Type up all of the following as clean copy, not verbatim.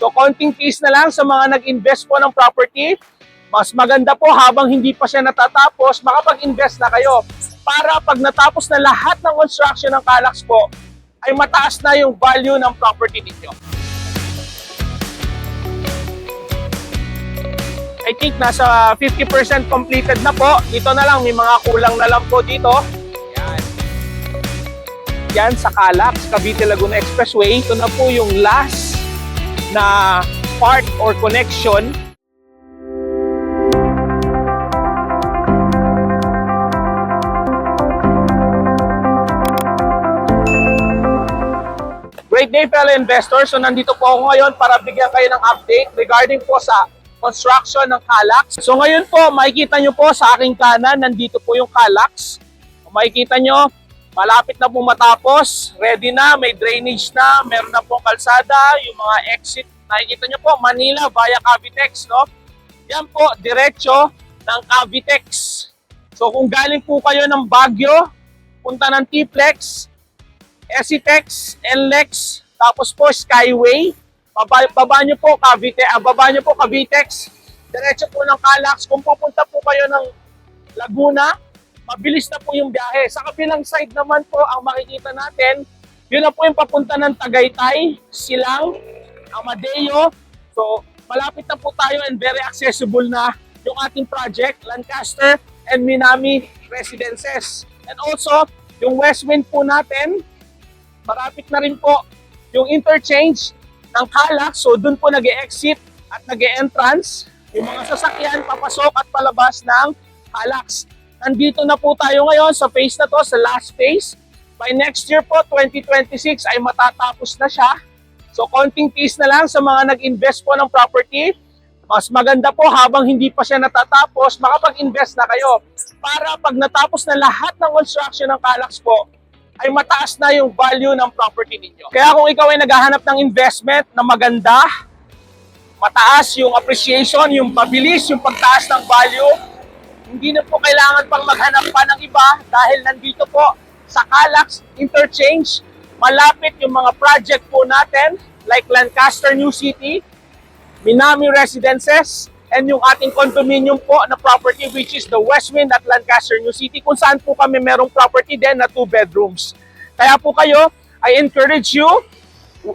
So konting fees na lang sa mga nag-invest po ng property. Mas maganda po habang hindi pa siya natatapos, makapag-invest na kayo. Para pag natapos na lahat ng construction ng Calax po, ay mataas na yung value ng property ninyo. I think nasa 50% completed na po. Dito na lang, may mga kulang na lang po dito. Yan. Yan sa Calax, Cavite Laguna Expressway. Ito na po yung last na part or connection. Great day fellow investors. So nandito po ako ngayon para bigyan kayo ng update regarding po sa construction ng Calax. So ngayon po, makikita nyo po sa aking kanan, nandito po yung Calax. Makikita nyo, malapit na po matapos. Ready na, may drainage na, meron na po kalsada, yung mga exit. Nakikita nyo po, Manila via Cavitex, no? Yan po, diretso ng Cavitex. So kung galing po kayo ng Baguio, punta ng T-Flex, SCTEX, NLEX, tapos po Skyway, baba nyo po Cavitex, diretso po ng Calax. Kung pupunta po kayo ng Laguna, mabilis na po yung biyahe. Sa kabilang side naman po, ang makikita natin, yun na po yung papunta ng Tagaytay, Silang, Amadeo. So, malapit na po tayo and very accessible na yung ating project, Lancaster and Minami Residences. And also, yung West Wind po natin, marapit na rin po yung interchange ng Calax. So doon po nag-e-exit at nag-e-entrance yung mga sasakyan papasok at palabas ng Calax. Nandito na po tayo ngayon sa phase na to, sa last phase. By next year po, 2026, ay matatapos na siya. So konting fees na lang sa mga nag-invest po ng property. Mas maganda po habang hindi pa siya natatapos, makapag-invest na kayo. Para pag natapos na lahat ng construction ng Calax po, ay mataas na yung value ng property ninyo. Kaya kung ikaw ay naghahanap ng investment na maganda, mataas yung appreciation, yung mabilis, yung pagtaas ng value, hindi na po kailangan pang maghanap pa ng iba dahil nandito po sa Calax Interchange, malapit yung mga project po natin like Lancaster New City, Minami Residences, and yung ating condominium po na property which is the Westwind at Lancaster New City kung saan po kami merong property din na 2 bedrooms. Kaya po kayo, I encourage you,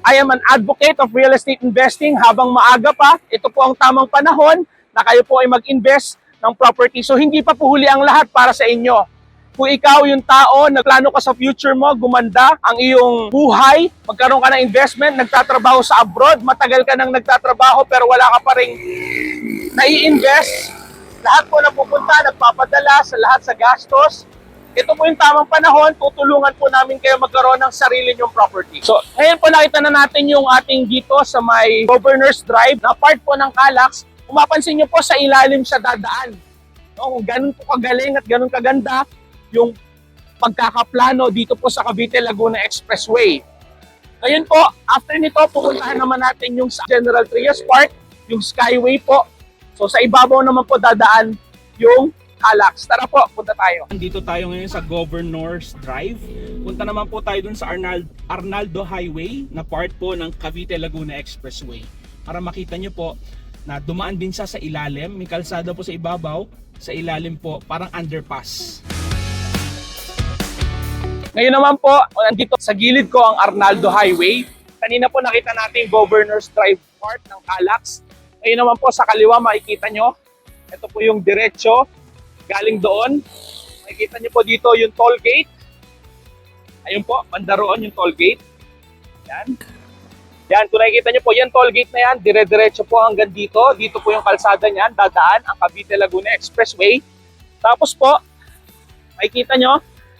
I am an advocate of real estate investing habang maaga pa. Ito po ang tamang panahon na kayo po ay mag-invest ng property. So hindi pa po huli ang lahat para sa inyo. Kung ikaw yung tao, nagplano ka sa future mo, gumanda ang iyong buhay, magkaroon ka ng investment, nagtatrabaho sa abroad, matagal ka nang nagtatrabaho pero wala ka pa rin nai-invest, lahat po na pupunta, nagpapadala sa lahat sa gastos. Ito po yung tamang panahon, tutulungan po namin kayo magkaroon ng sarili nyong property. So, ngayon po nakita na natin yung ating dito sa may Governor's Drive na part po ng Calax. Kung mapansin nyo po, sa ilalim siya dadaan. No, kung ganun po kagaling at ganun kaganda yung pagkakaplano dito po sa Cavite Laguna Expressway. Ngayon po, after nito, pupuntahan naman natin yung sa General Trias Park, yung Skyway po. So sa ibabaw naman po dadaan yung Calax. Tara po, punta tayo. Dito tayo ngayon sa Governor's Drive. Punta naman po tayo dun sa Arnaldo Highway na part po ng Cavite Laguna Expressway. Para makita nyo po na dumaan din siya sa ilalim. May kalsada po sa ibabaw. Sa ilalim po, parang underpass. Ngayon naman po, nandito sa gilid ko ang Arnaldo Highway. Kanina po nakita natin Governor's Drive part ng Calax. Ngayon naman po sa kaliwa makikita nyo, ito po yung diretso galing doon. Makikita nyo po dito yung toll gate. Ayun po, banda roon yung toll gate. Yan. Yan, kung nakikita nyo po, yan toll gate na yan, dire-diretso po hanggang dito. Dito po yung kalsada niyan, dadaan ang Cavite Laguna Expressway. Tapos po, makikita nyo,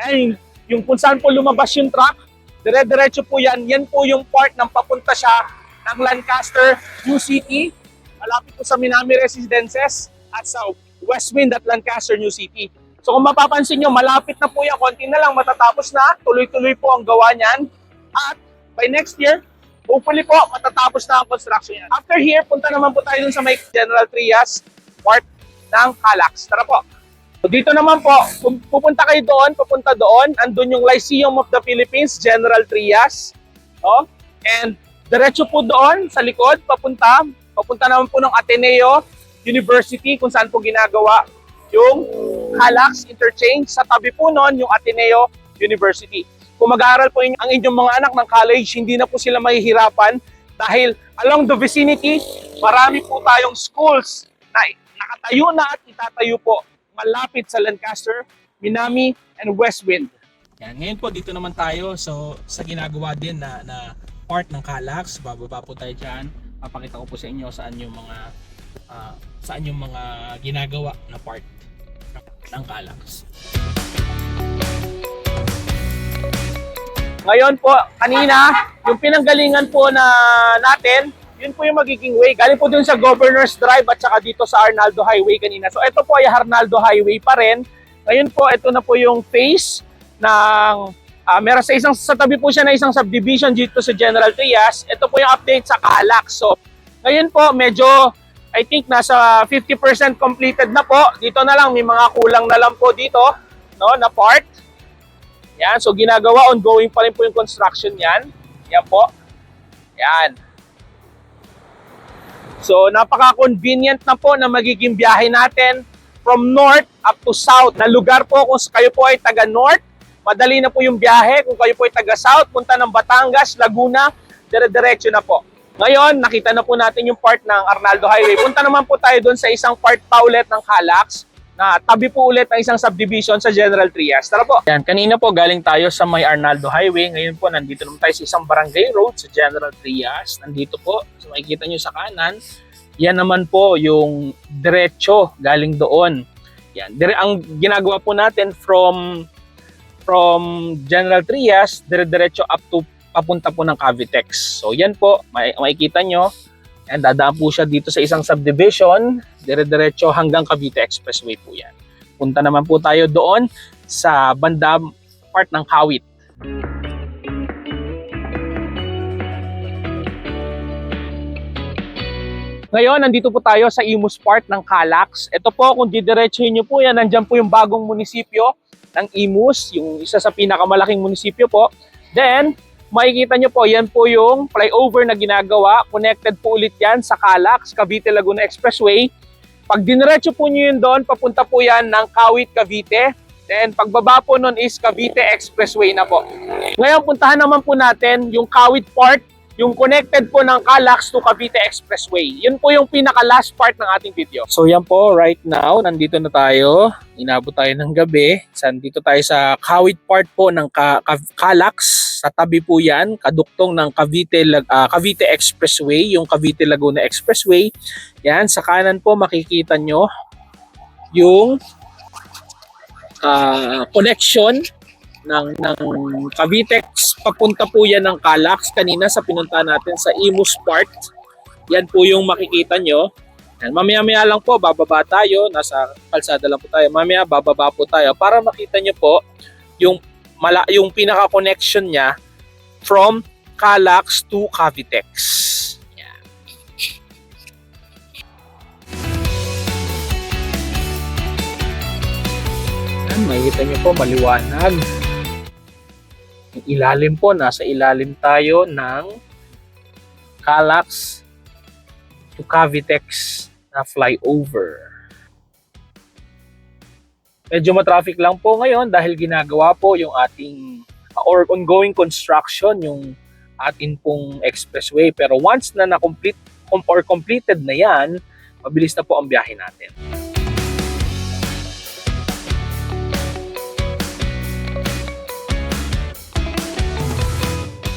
ay, yung kung saan po lumabas yung truck, dire-diretso po yan. Yan po yung part ng papunta siya ng Lancaster New City. Malapit po sa Minami Residences at sa Westwind at Lancaster New City. So kung mapapansin nyo, malapit na po yan. Konti na lang matatapos na. Tuloy-tuloy po ang gawa niyan. At by next year, hopefully po, matatapos na ang construction yan. After here, punta naman po tayo dun sa may General Trias part ng Calax. Tara po. So dito naman po, kung pupunta kayo doon, andun yung Lyceum of the Philippines, General Trias. Oh? And Diretso po doon sa likod, papunta naman po ng Ateneo University kung saan po ginagawa yung Calax Interchange. Sa tabi po noon yung Ateneo University. Kung mag-aaral po ang inyong mga anak ng college, hindi na po sila mahihirapan dahil along the vicinity, marami po tayong schools na nakatayo na at itatayo po malapit sa Lancaster, Minami, and Westwind. Yan. Ngayon po dito naman tayo sa ginagawa din na part ng Calax. Bababa po tayo dyan. Papakita ko po sa inyo saan yung mga ginagawa na part ng Calax. Ngayon po, kanina, yung pinanggalingan po natin, yun po yung magiging way. Galing po dun sa Governor's Drive at saka dito sa Arnaldo Highway kanina. So ito po ay Arnaldo Highway pa rin. Ngayon po, ito na po yung phase ng meron sa tabi po siya na isang subdivision dito sa General Trias. Ito po yung update sa Calax. So ngayon po, medyo I think nasa 50% completed na po. Dito na lang, may mga kulang na lang po dito, no, na part. Yan, so ginagawa, ongoing pa rin po yung construction yan. Yan po. Yan. So napaka-convenient na po na magiging biyahe natin from north up to south na lugar po. Kung kayo po ay taga-north, madali na po yung biyahe. Kung kayo po ay taga-south, punta ng Batangas, Laguna, dire-diretso na po. Ngayon, nakita na po natin yung part ng Arnaldo Highway. Punta naman po tayo doon sa isang part pa ulit ng Calax na tabi po ulit ng isang subdivision sa General Trias. Tara po. Yan, kanina po galing tayo sa may Arnaldo Highway. Ngayon po, nandito naman tayo sa isang barangay road sa General Trias. Nandito po, so makikita nyo sa kanan. Yan naman po yung diretso galing doon. Yan, ang ginagawa po natin from General Trias, dire-diretso up to papunta po ng Cavitex. So yan po, makikita nyo. And dadaan po siya dito sa isang subdivision, dire-diretso hanggang Cavite Expressway po yan. Punta naman po tayo doon sa banda part ng Kawit. Ngayon, nandito po tayo sa Imus part ng Calax. Ito po, kung didiretsuhin nyo po yan, nandyan po yung bagong munisipyo ng Imus, yung isa sa pinakamalaking munisipyo po. Then, makikita nyo po, yan po yung flyover na ginagawa. Connected po ulit yan sa Calax, Cavite Laguna Expressway. Pag diniretso po nyo yun doon, papunta po yan ng Kawit, Cavite. Then, pagbaba po nun is Cavite Expressway na po. Ngayon, puntahan naman po natin yung Kawit part, yung connected po ng Calax to Cavite Expressway. Yun po yung pinaka-last part ng ating video. So yan po, right now, nandito na tayo. Inabot tayo ng gabi. Nandito tayo sa Kawit part po ng Calax. Sa tabi po yan, kaduktong ng Cavite Expressway, yung Cavite Laguna Expressway. Yan, sa kanan po makikita nyo yung connection ng Cavitex. Papunta po yan ng Calax. Kanina sa pinunta natin sa Imus part. Yan po yung makikita nyo. Yan, mamaya-maya lang po, bababa tayo. Nasa kalsada lang po tayo. Mamaya bababa po tayo para makita nyo po yung pinaka-connection niya from Calax to Cavitex. Yan. Yan, makikita nyo po, maliwanag. Yung ilalim po, nasa ilalim tayo ng Calax to Cavitex na flyover. Medyo matraffic lang po ngayon dahil ginagawa po yung ating or ongoing construction yung atin pong expressway. Pero once na na-complete or completed na yan, mabilis na po ang biyahe natin.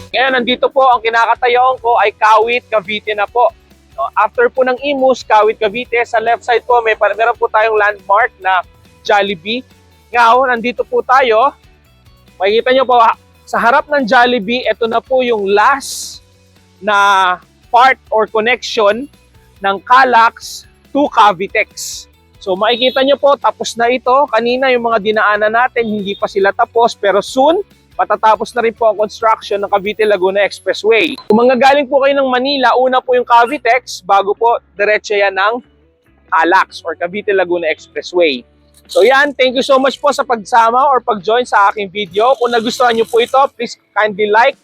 Ngayon, nandito po ang kinakatayoan ko ay Kawit, Cavite na po. So, after po ng Imus, Kawit, Cavite, sa left side po, meron po tayong landmark na Jollibee. Ngayon, nandito po tayo. Makikita nyo po, sa harap ng Jollibee, ito na po yung last na part or connection ng Calax to Cavitex. So makikita nyo po, tapos na ito. Kanina yung mga dinaanan natin, hindi pa sila tapos, pero soon, patatapos na rin po ang construction ng Cavite Laguna Expressway. Kung manggagaling po kayo ng Manila, una po yung Cavitex, bago po diretso yan ng Calax or Cavite Laguna Expressway. So yan, thank you so much po sa pagsama or pag-join sa aking video. Kung nagustuhan nyo po ito, please kindly like,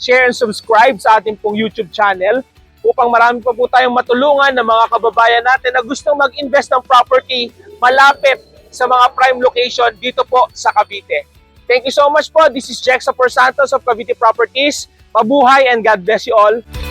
share, and subscribe sa ating pong YouTube channel upang marami pa po tayong matulungan ng mga kababayan natin na gustong mag-invest ng property malapit sa mga prime location dito po sa Cavite. Thank you so much po. This is Jexa Santos of Cavite Properties. Mabuhay and God bless you all.